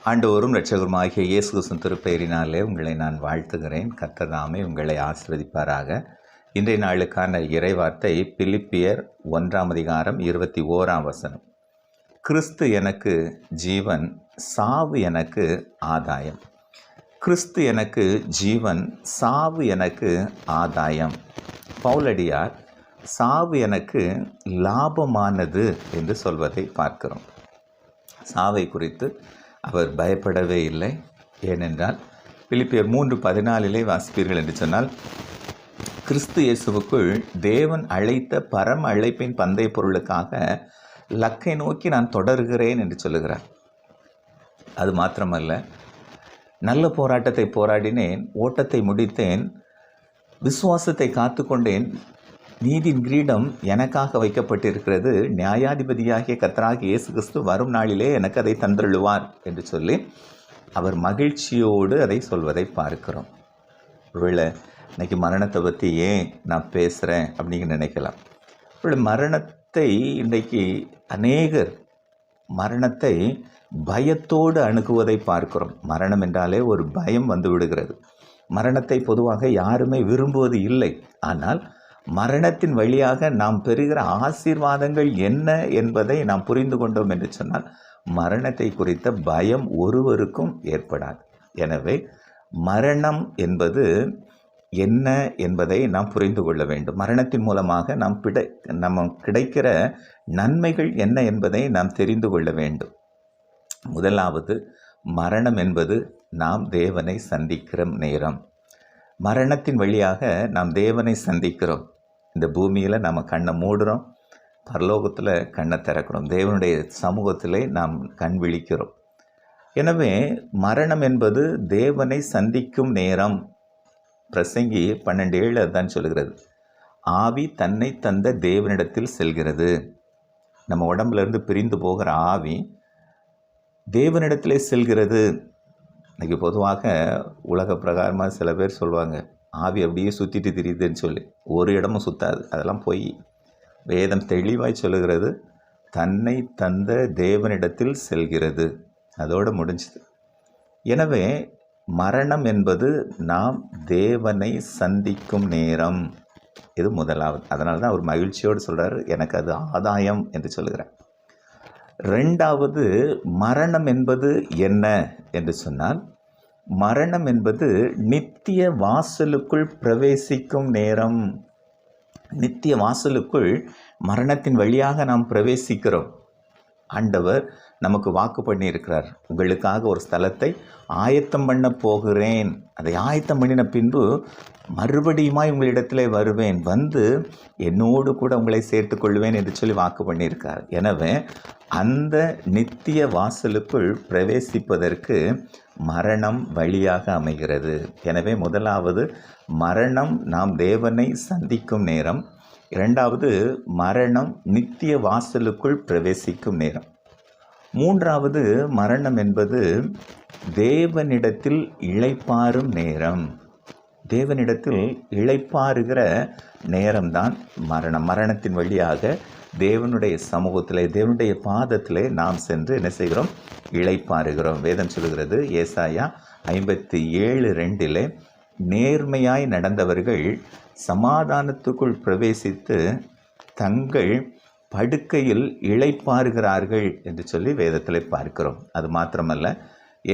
ஆண்டவரும் இரட்சகருமாகிய இயேசு கிறிஸ்துவின் திருப்பெயரினாலே உங்களை நான் வாழ்த்துகிறேன். கர்த்தர் தாமே உங்களை ஆசீர்வதிப்பாராக. இன்றைய நாளுக்கான இறைவார்த்தை பிலிப்பியர் 1:21. கிறிஸ்து எனக்கு ஜீவன், சாவு எனக்கு ஆதாயம். கிறிஸ்து எனக்கு ஜீவன், சாவு எனக்கு ஆதாயம். பவுலடியார் சாவு எனக்கு லாபமானது என்று சொல்வதை பார்க்கிறோம். சாவை குறித்து அவர் பயப்படவே இல்லை. ஏனென்றால் பிலிப்பியர் 3:14 வாசிப்பீர்கள் என்று சொன்னால், கிறிஸ்து இயேசுவுக்குள் தேவன் அழைத்த பரம அழைப்பின் பந்தய பொருளுக்காக லக்கை நோக்கி நான் தொடர்கிறேன் என்று சொல்லுகிறார். அது மாத்திரமல்ல, நல்ல போராட்டத்தை போராடினேன், ஓட்டத்தை முடித்தேன், விசுவாசத்தை காத்து கொண்டேன், நீதியின் கிரீடம் எனக்காக வைக்கப்பட்டிருக்கிறது, நியாயாதிபதியாகிய கர்த்தராகிய இயேசு கிறிஸ்து வரும் நாளிலே எனக்கு அதை தந்தருளுவார் என்று சொல்லி அவர் மகிழ்ச்சியோடு அதை சொல்வதை பார்க்கிறோம். ஒருவேளை இன்னைக்கு மரணத்தை பற்றி ஏன் நான் பேசுகிறேன் அப்படின்னு நினைக்கலாம். மரணத்தை இன்றைக்கு அநேகர் மரணத்தை பயத்தோடு அணுகுவதை பார்க்கிறோம். மரணம் என்றாலே ஒரு பயம் வந்து விடுகிறது. மரணத்தை பொதுவாக யாருமே விரும்புவது இல்லை. ஆனால் மரணத்தின் வழியாக நாம் பெறுகிற ஆசீர்வாதங்கள் என்ன என்பதை நாம் புரிந்து கொண்டோம் என்று சொன்னால் மரணத்தை குறித்த பயம் ஒருவருக்கும் ஏற்படாது. எனவே மரணம் என்பது என்ன என்பதை நாம் புரிந்து கொள்ள வேண்டும். மரணத்தின் மூலமாக நம்ம கிடைக்கிற நன்மைகள் என்ன என்பதை நாம் தெரிந்து கொள்ள வேண்டும். முதலாவது, மரணம் என்பது நாம் தேவனை சந்திக்கிற நேரம். மரணத்தின் வழியாக நாம் தேவனை சந்திக்கிறோம். இந்த பூமியில் நம்ம கண்ணை மூடுறோம், பரலோகத்தில் கண்ணை திறக்கிறோம், தேவனுடைய சமூகத்திலே நாம் கண் விழிக்கிறோம். எனவே மரணம் என்பது தேவனை சந்திக்கும் நேரம். பிரசங்கி 12:7 தான் சொல்கிறது. ஆவி தன்னை தந்த தேவனிடத்தில் செல்கிறது. நம்ம உடம்புலேருந்து பிரிந்து போகிற ஆவி தேவனிடத்திலே செல்கிறது. இன்றைக்கி பொதுவாக உலக பிரகாரமாக சில பேர் சொல்லுவாங்க, ஆவி அப்படியே சுற்றிட்டு திரியுதுன்னு சொல்லி. ஒரு இடமும் சுற்றாது, அதெல்லாம் போய் வேதம் தெளிவாய் சொல்லுகிறது, தன்னை தந்த தேவனிடத்தில் செல்கிறது. அதோடு முடிஞ்சுது. எனவே மரணம் என்பது நாம் தேவனை சந்திக்கும் நேரம். இது முதலாவது. அதனால தான் அவர் மகிழ்ச்சியோடு சொல்கிறார், எனக்கு அது ஆதாயம் என்று சொல்லுகிறார். ரெண்டாவது, மரணம் என்பது என்ன என்று சொன்னால், மரணம் என்பது நித்திய வாசலுக்குள் பிரவேசிக்கும் நேரம். நித்திய வாசலுக்குள் மரணத்தின் வழியாக நாம் பிரவேசிக்கிறோம். ஆண்டவர் நமக்கு வாக்கு பண்ணியிருக்கிறார், உங்களுக்காக ஒரு ஸ்தலத்தை ஆயத்தம் பண்ண போகிறேன், அதை ஆயத்தம் பண்ணின பின்பு மறுபடியுமாய் உங்களிடத்திலே வருவேன், வந்து என்னோடு கூட உங்களை சேர்த்து கொள்வேன் என்று சொல்லி வாக்கு பண்ணியிருக்கார். எனவே அந்த நித்திய வாசலுக்குள் பிரவேசிப்பதற்கு மரணம் வழியாக அமைகிறது. எனவே முதலாவது, மரணம் நாம் தேவனை சந்திக்கும் நேரம். இரண்டாவது, மரணம் நித்திய வாசலுக்குள் பிரவேசிக்கும் நேரம். மூன்றாவது, மரணம் என்பது தேவனிடத்தில் இளைப்பாறும் நேரம். தேவனிடத்தில் இளைப்பாறுகிற நேரம்தான் மரணம். மரணத்தின் வழியாக தேவனுடைய சமூகத்திலே, தேவனுடைய பாதத்திலே நாம் சென்று என்ன செய்கிறோம்? இளைப்பாறுகிறோம். வேதம் சொல்லுகிறது, ஏசாயா 57:2, நேர்மையாய் நடந்தவர்கள் சமாதானத்துக்குள் பிரவேசித்து தங்கள் படுக்கையில் இளைப்பாறுகிறார்கள் என்று சொல்லி வேதத்தில் பார்க்கிறோம். அது மாத்திரமல்ல,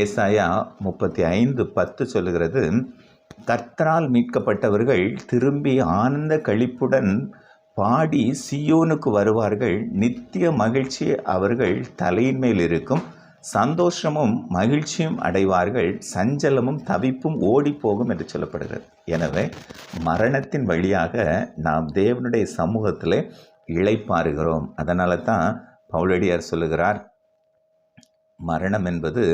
ஏசாயா 35:10 சொல்லுகிறது, கர்த்தரால் மீட்கப்பட்டவர்கள் திரும்பி ஆனந்த களிப்புடன் பாடி சீயோனுக்கு வருவார்கள், நித்திய மகிழ்ச்சி அவர்கள் தலையின் மேல் இருக்கும், சந்தோஷமும் மகிழ்ச்சியும் அடைவார்கள், சஞ்சலமும் தவிப்பும் ஓடி போகும் என்று சொல்லப்படுகிறது. எனவே மரணத்தின் வழியாக நாம் தேவனுடைய சமூகத்திலே இளைப்பாறுகிறோம். அதனால தான் பவுலடியார் சொல்லுகிறார், மரணம் என்பது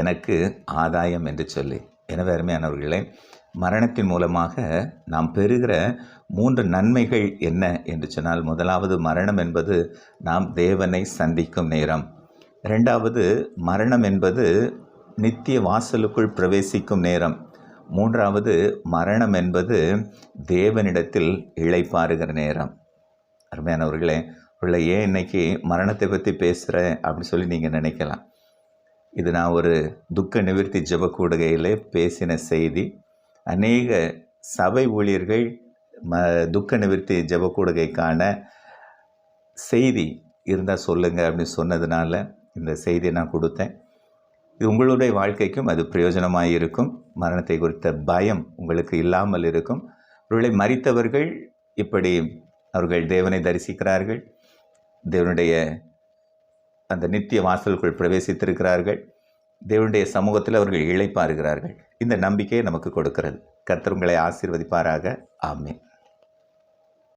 எனக்கு ஆதாயம் என்று சொல்லி. எனவே அருமையானவர்களே, மரணத்தின் மூலமாக நாம் பெறுகிற 3 நன்மைகள் என்ன என்று சொன்னால், முதலாவது, மரணம் என்பது நாம் தேவனை சந்திக்கும் நேரம். இரண்டாவது, மரணம் என்பது நித்திய வாசலுக்குள் பிரவேசிக்கும் நேரம். மூன்றாவது, மரணம் என்பது தேவனிடத்தில் இளைப்பாறுகிற நேரம். அருமையானவர்களே, ஏன் இன்னைக்கு மரணத்தை பற்றி பேசுகிறேன் அப்படின்னு சொல்லி நீங்கள் நினைக்கலாம். இது நான் ஒரு துக்க நிவர்த்தி ஜெபக்கூடுகையில் பேசின செய்தி. அநேக சபை ஊழியர்கள் துக்க நிவர்த்தி ஜெபக்கூடுகைக்கான செய்தி இருந்தால் சொல்லுங்கள் அப்படின்னு சொன்னதுனால இந்த செய்தியை நான் கொடுத்தேன். இது உங்களுடைய வாழ்க்கைக்கும் அது பிரயோஜனமாக இருக்கும். மரணத்தை குறித்த பயம் உங்களுக்கு இல்லாமல் இருக்கும். ஒருவேளை மரித்தவர்கள் இப்படி அவர்கள் தேவனை தரிசிக்கிறார்கள், தேவனுடைய அந்த நித்திய வாசலுக்குள் பிரவேசித்திருக்கிறார்கள், தேவனுடைய சமூகத்தில் அவர்கள் இளைப்பாறுகிறார்கள். இந்த நம்பிக்கையை நமக்கு கொடுக்கிறது. கர்த்தர் உங்களை ஆசீர்வதிப்பாராக. ஆமென்.